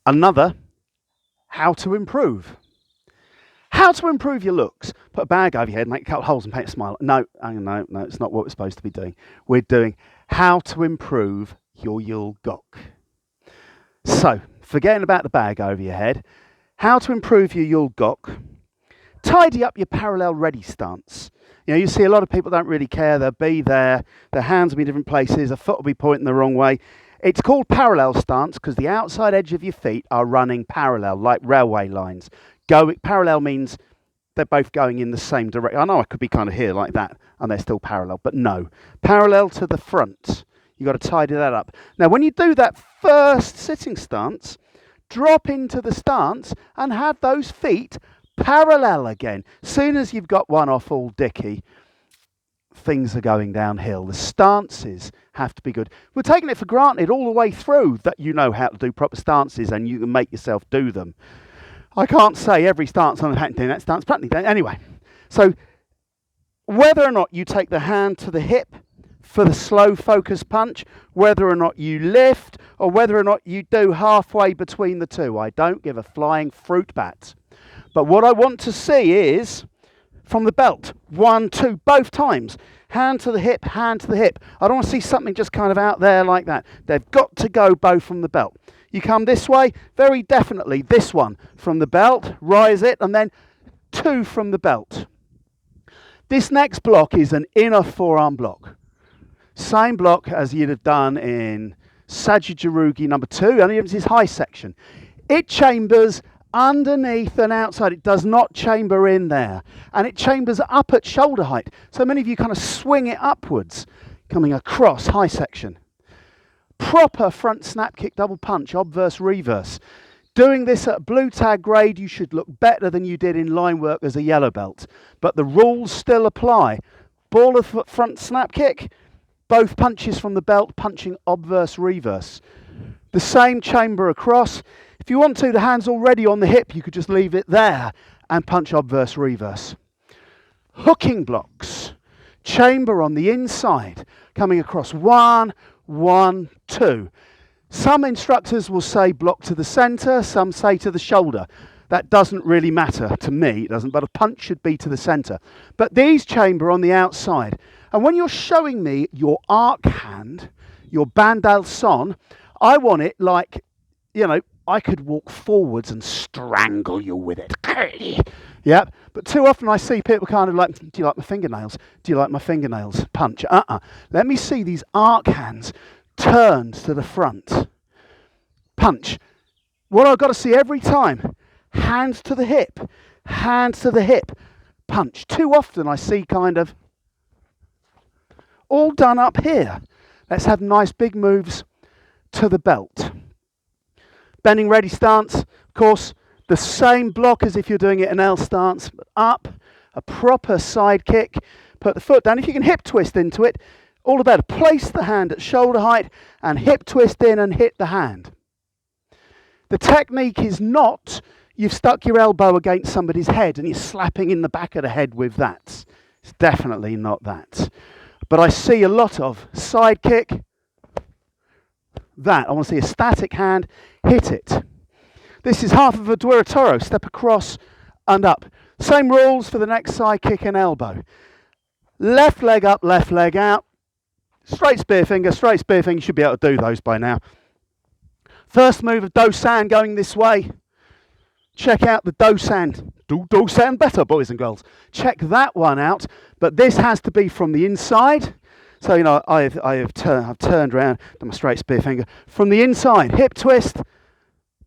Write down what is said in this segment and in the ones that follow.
Another, how to improve. How to improve your looks. Put a bag over your head, make a couple of holes and paint a smile. No, no, it's not what we're supposed to be doing. We're doing how to improve your Yul Gok. So, forgetting about the bag over your head, how to improve your Yul Gok. Tidy up your parallel ready stance. You know, you see a lot of people don't really care. They'll be there, their hands will be in different places, a foot will be pointing the wrong way. It's called parallel stance because the outside edge of your feet are running parallel, like railway lines. Parallel means they're both going in the same direction. I know I could be kind of here like that and they're still parallel, but no. Parallel to the front. You've got to tidy that up. Now, when you do that first sitting stance, drop into the stance and have those feet parallel again. Soon as you've got one off all dicky, things are going downhill. The stances have to be good. We're taking it for granted all the way through that you know how to do proper stances and you can make yourself do them. I can't say every stance on the doing that stance practically. Anyway, so whether or not you take the hand to the hip for the slow focus punch, whether or not you lift, or whether or not you do halfway between the two, I don't give a flying fruit bat. But what I want to see is from the belt, 1, 2, both times. Hand to the hip, hand to the hip. I don't want to see something just kind of out there like that. They've got to go both from the belt. You come this way, very definitely this one from the belt, rise it, and then 2 from the belt. This next block is an inner forearm block. Same block as you'd have done in Sajijarugi number 2, only it's his high section. It chambers underneath and outside. It does not chamber in there. And it chambers up at shoulder height. So many of you kind of swing it upwards, coming across high section. Proper front snap kick double punch, obverse reverse. Doing this at blue tag grade, you should look better than you did in line work as a yellow belt. But the rules still apply. Ball of foot front snap kick, both punches from the belt, punching obverse reverse. The same chamber across. If you want to, the hand's already on the hip, you could just leave it there and punch obverse reverse. Hooking blocks. Chamber on the inside, coming across 1, 1, 2. Some instructors will say block to the center, some say to the shoulder. That doesn't really matter to me, it doesn't, but a punch should be to the center. But these chamber on the outside. And when you're showing me your arc hand, your bandal son, I want it like, you know, I could walk forwards and strangle you with it. Yeah, but too often I see people kind of like, do you like my fingernails? Do you like my fingernails? Punch. Let me see these arc hands turned to the front. Punch. What I've got to see every time, hands to the hip, punch. Too often I see kind of all done up here. Let's have nice big moves to the belt. Bending ready stance, of course, the same block as if you're doing it in L stance, but up, a proper side kick, put the foot down. If you can hip twist into it, all the better. Place the hand at shoulder height and hip twist in and hit the hand. The technique is not you've stuck your elbow against somebody's head and you're slapping in the back of the head with that. It's definitely not that. But I see a lot of side kick, that. I want to see a static hand, hit it. This is half of a Dwara Toro, step across and up. Same rules for the next side kick and elbow. Left leg up, left leg out. Straight spear finger, you should be able to do those by now. First move of Dosan going this way. Check out the Dosan. Do Dosan better, boys and girls. Check that one out, but this has to be from the inside. So, you know, I've turned around, done my straight spear finger. From the inside, hip twist,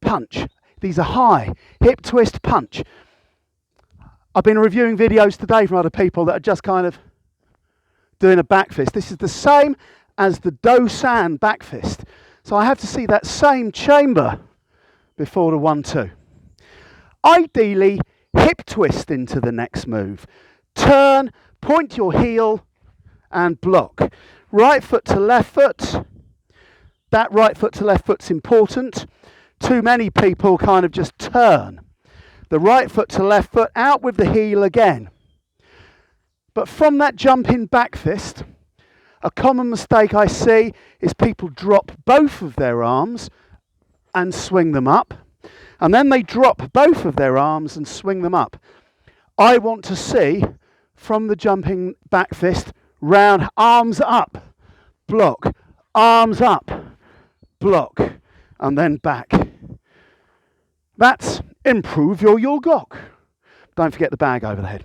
punch. These are high, hip twist, punch. I've been reviewing videos today from other people that are just kind of doing a back fist. This is the same as the Dosan back fist. So I have to see that same chamber before the 1-2. Ideally, hip twist into the next move. Turn, point your heel, and block. Right foot to left foot. That right foot to left foot's important. Too many people kind of just turn. The right foot to left foot, out with the heel again. But from that jumping back fist, a common mistake I see is people drop both of their arms and swing them up. And then they drop both of their arms and swing them up. I want to see from the jumping back fist, round, arms up, block, arms up, block, and then back. That's improve your Yul Gok. Don't forget the bag over the head.